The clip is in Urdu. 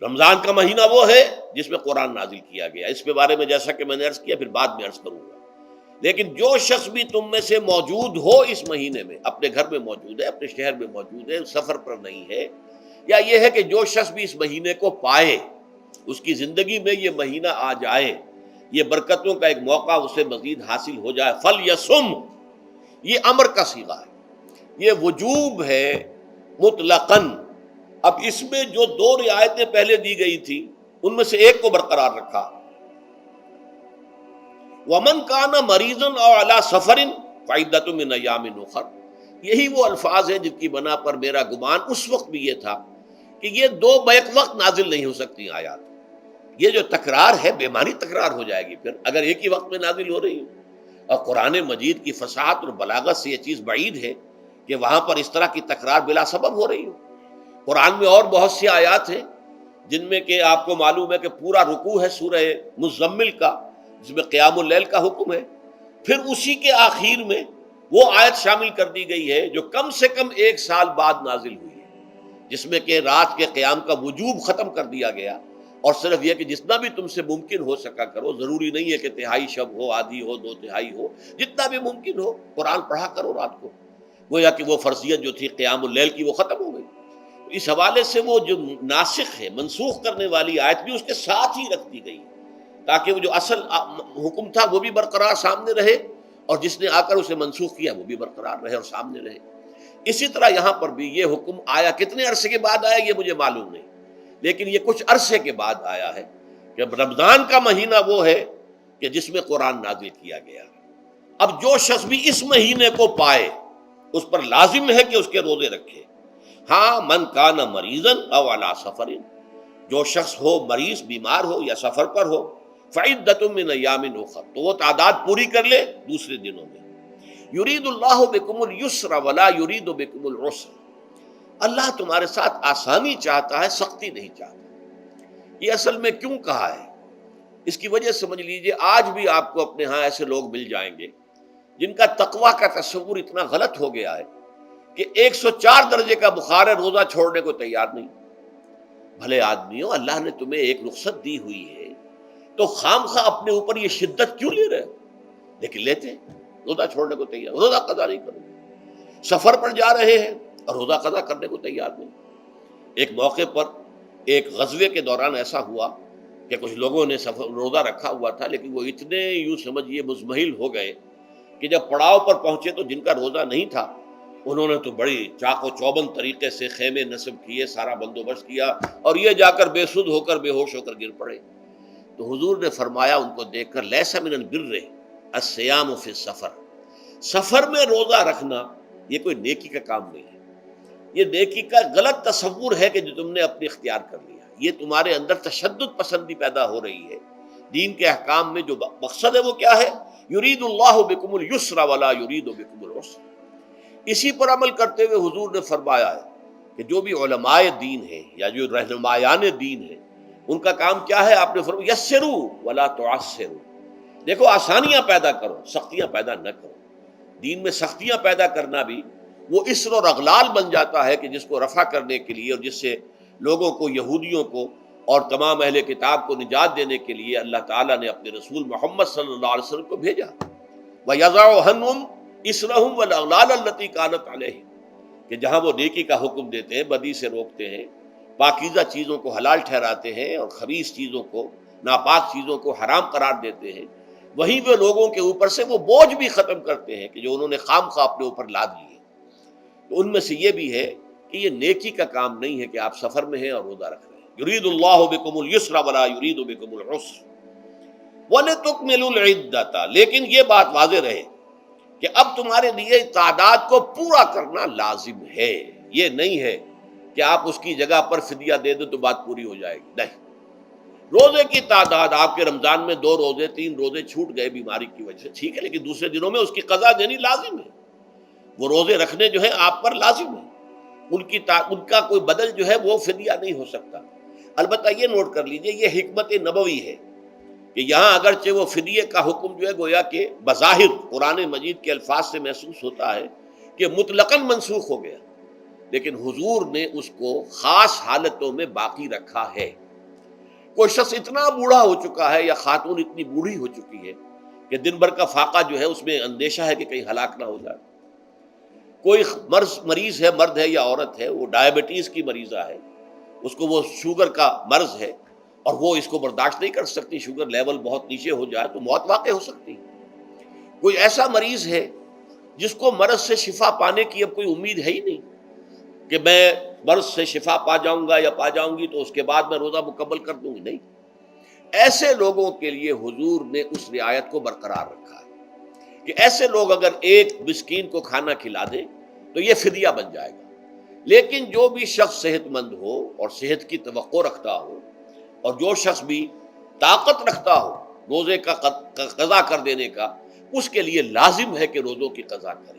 رمضان کا مہینہ وہ ہے جس میں قرآن نازل کیا گیا، اس کے بارے میں جیسا کہ میں نے عرض کیا پھر بعد میں عرض کروں گا۔ لیکن جو شخص بھی تم میں سے موجود ہو اس مہینے میں، اپنے گھر میں موجود ہے، اپنے شہر میں موجود ہے، سفر پر نہیں ہے، یا یہ ہے کہ جو شخص بھی اس مہینے کو پائے، اس کی زندگی میں یہ مہینہ آ جائے، یہ برکتوں کا ایک موقع اسے مزید حاصل ہو جائے، فَلْيَصُمْ، یہ امر کا صیغہ ہے، یہ وجوب ہے مطلقاً۔ اب اس میں جو دو رعایتیں پہلے دی گئی تھی ان میں سے ایک کو برقرار رکھا، وَمَنْ كَانَ مَرِيضًا أَوْ عَلَى سَفَرٍ فَعِدَّةٌ مِّنْ أَيَّامٍ أُخَرَ، یہی وہ الفاظ ہیں جن کی بنا پر میرا گمان اس وقت بھی یہ تھا کہ یہ دو بیک وقت نازل نہیں ہو سکتی آیات۔ یہ جو تکرار ہے بے معنی تکرار ہو جائے گی پھر اگر ایک ہی وقت میں نازل ہو رہی ہو، اور قرآن مجید کی فصاحت اور بلاغت سے یہ چیز بعید ہے کہ وہاں پر اس طرح کی تکرار بلا سبب ہو رہی ہو۔ قرآن میں اور بہت سی آیات ہیں جن میں کہ آپ کو معلوم ہے کہ پورا رکوع ہے سورہ مزمل کا، جس میں قیام اللیل کا حکم ہے، پھر اسی کے آخر میں وہ آیت شامل کر دی گئی ہے جو کم سے کم 1 سال بعد نازل ہوئی ہے، جس میں کہ رات کے قیام کا وجوب ختم کر دیا گیا، اور صرف یہ کہ جتنا بھی تم سے ممکن ہو سکا کرو، ضروری نہیں ہے کہ تہائی شب ہو، آدھی ہو، 2/3 ہو، جتنا بھی ممکن ہو قرآن پڑھا کرو رات کو، گویا کہ وہ فرضیت جو تھی قیام اللیل کی وہ ختم ہو گئی۔ اس حوالے سے وہ جو ناسخ ہے، منسوخ کرنے والی آیت بھی اس کے ساتھ ہی رکھ دی گئی تاکہ وہ جو اصل حکم تھا وہ بھی برقرار سامنے رہے، اور جس نے آ کر اسے منسوخ کیا وہ بھی برقرار رہے اور سامنے رہے۔ اسی طرح یہاں پر بھی یہ حکم آیا، کتنے عرصے کے بعد آیا یہ مجھے معلوم نہیں، لیکن یہ کچھ عرصے کے بعد آیا ہے کہ رمضان کا مہینہ وہ ہے کہ جس میں قرآن نازل کیا گیا۔ اب جو شخص بھی اس مہینے کو پائے اس پر لازم ہے کہ اس کے روزے رکھے۔ ہاں، من کان مریضا او علی سفر، جو شخص ہو مریض، بیمار ہو یا سفر پر ہو، فعدۃ من ایام اخر، تو وہ تعداد پوری کر لے دوسرے دنوں میں۔ یرید اللہ بکم الیسر ولا یرید بکم العسر، اللہ تمہارے ساتھ آسانی چاہتا ہے، سختی نہیں چاہتا۔ یہ اصل میں کیوں کہا ہے اس کی وجہ سمجھ لیجئے۔ آج بھی آپ کو اپنے ہاں ایسے لوگ مل جائیں گے جن کا تقویٰ کا تصور اتنا غلط ہو گیا ہے کہ 104 درجے کا بخار ہے، روزہ چھوڑنے کو تیار نہیں۔ بھلے آدمیوں، اللہ نے تمہیں ایک رخصت دی ہوئی ہے تو خام خواہ اپنے اوپر یہ شدت کیوں لے رہے ہو؟ لیکن لیتے، روزہ چھوڑنے کو تیار، روزہ قضا نہیں کرو، سفر پر جا رہے ہیں اور روزہ قضا کرنے کو تیار نہیں۔ ایک موقع پر ایک غزوے کے دوران ایسا ہوا کہ کچھ لوگوں نے روزہ رکھا ہوا تھا، لیکن وہ اتنے یوں سمجھیے مزمحل ہو گئے کہ جب پڑاؤ پر پہنچے تو جن کا روزہ نہیں تھا انہوں نے تو بڑی چاق و چوبند طریقے سے خیمے نصب کیے، سارا بندوبست کیا، اور یہ جا کر بے سدھ ہو کر بے ہوش ہو کر گر پڑے۔ تو حضور نے فرمایا ان کو دیکھ کر، لیس من البر الصیام فی السفر، سفر میں روزہ رکھنا یہ کوئی نیکی کا کام نہیں ہے، یہ نیکی کا غلط تصور ہے کہ جو تم نے اپنے اختیار کر لیا، یہ تمہارے اندر تشدد پسندی پیدا ہو رہی ہے۔ دین کے احکام میں جو مقصد ہے وہ کیا ہے؟ یرید اللہ بکم الیسر ولا یرید بکم العسر۔ اسی پر عمل کرتے ہوئے حضور نے فرمایا ہے کہ جو بھی علماء دین ہیں یا جو رہنمایان دین ہیں ان کا کام کیا ہے؟ آپ نے فرمایا یسروا ولا تعسروا، دیکھو آسانیاں پیدا کرو، سختیاں پیدا نہ کرو۔ دین میں سختیاں پیدا کرنا بھی وہ اسر اور اغلال بن جاتا ہے کہ جس کو رفع کرنے کے لیے اور جس سے لوگوں کو، یہودیوں کو اور تمام اہل کتاب کو نجات دینے کے لیے اللہ تعالیٰ نے اپنے رسول محمد صلی اللہ علیہ وسلم کو بھیجا۔ وَيَضَعُ عَنْهُمْ إِصْرَهُمْ وَالْأَغْلَالَ الَّتِي كَانَتْ عَلَيْهِمْ، کہ جہاں وہ نیکی کا حکم دیتے ہیں، بدی سے روکتے ہیں، پاکیزہ چیزوں کو حلال ٹھہراتے ہیں اور خبیث چیزوں کو، ناپاک چیزوں کو حرام قرار دیتے ہیں، وہیں وہ لوگوں کے اوپر سے وہ بوجھ بھی ختم کرتے ہیں کہ جو انہوں نے خام خواہ اپنے اوپر لاد لیے۔ تو ان میں سے یہ بھی ہے کہ یہ نیکی کا کام نہیں ہے کہ آپ سفر میں ہیں اور روزہ رکھ رہے ہیں۔ یرید اللہ بکم الیسر ولا یرید بکم العسر وَلِتُكْمِلُوا الْعِدَّةَ، لیکن یہ بات واضح رہے کہ اب تمہارے لیے تعداد کو پورا کرنا لازم ہے، یہ نہیں ہے کہ آپ اس کی جگہ پر فدیہ دے دیں تو بات پوری ہو جائے گی، نہیں۔ روزے کی تعداد آپ کے رمضان میں 2 روزے 3 روزے چھوٹ گئے بیماری کی وجہ سے، ٹھیک ہے، لیکن دوسرے دنوں میں اس کی قضا دینی لازم ہے۔ وہ روزے رکھنے جو ہیں آپ پر لازم ہے، ان کا کوئی بدل جو ہے وہ فدیہ نہیں ہو سکتا۔ البتہ یہ نوٹ کر لیجئے، یہ حکمت نبوی ہے کہ یہاں اگرچہ وہ فدیے کا حکم جو ہے گویا کہ بظاہر قرآن مجید کے الفاظ سے محسوس ہوتا ہے کہ مطلقاً منسوخ ہو گیا، لیکن حضور نے اس کو خاص حالتوں میں باقی رکھا ہے۔ کوئی شخص اتنا بوڑھا ہو چکا ہے یا خاتون اتنی بوڑھی ہو چکی ہے کہ دن بھر کا فاقہ جو ہے اس میں اندیشہ ہے کہ کہیں ہلاک نہ ہو جائے. کوئی مریض ہے، مرد ہے یا عورت ہے، وہ ڈائبٹیز کی مریضہ ہے، اس کو وہ شوگر کا مرض ہے اور وہ اس کو برداشت نہیں کر سکتی، شوگر لیول بہت نیچے ہو جائے تو موت واقع ہو سکتی ہے. کوئی ایسا مریض ہے جس کو مرض سے شفا پانے کی اب کوئی امید ہے ہی نہیں کہ میں مرض سے شفا پا جاؤں گا یا پا جاؤں گی تو اس کے بعد میں روزہ مکمل کر دوں گی. نہیں، ایسے لوگوں کے لیے حضور نے اس رعایت کو برقرار رکھا ہے کہ ایسے لوگ اگر ایک مسکین کو کھانا کھلا دیں تو یہ فدیہ بن جائے گا. لیکن جو بھی شخص صحت مند ہو اور صحت کی توقع رکھتا ہو اور جو شخص بھی طاقت رکھتا ہو روزے کا قضا کر دینے کا، اس کے لیے لازم ہے کہ روزوں کی قضا کرے.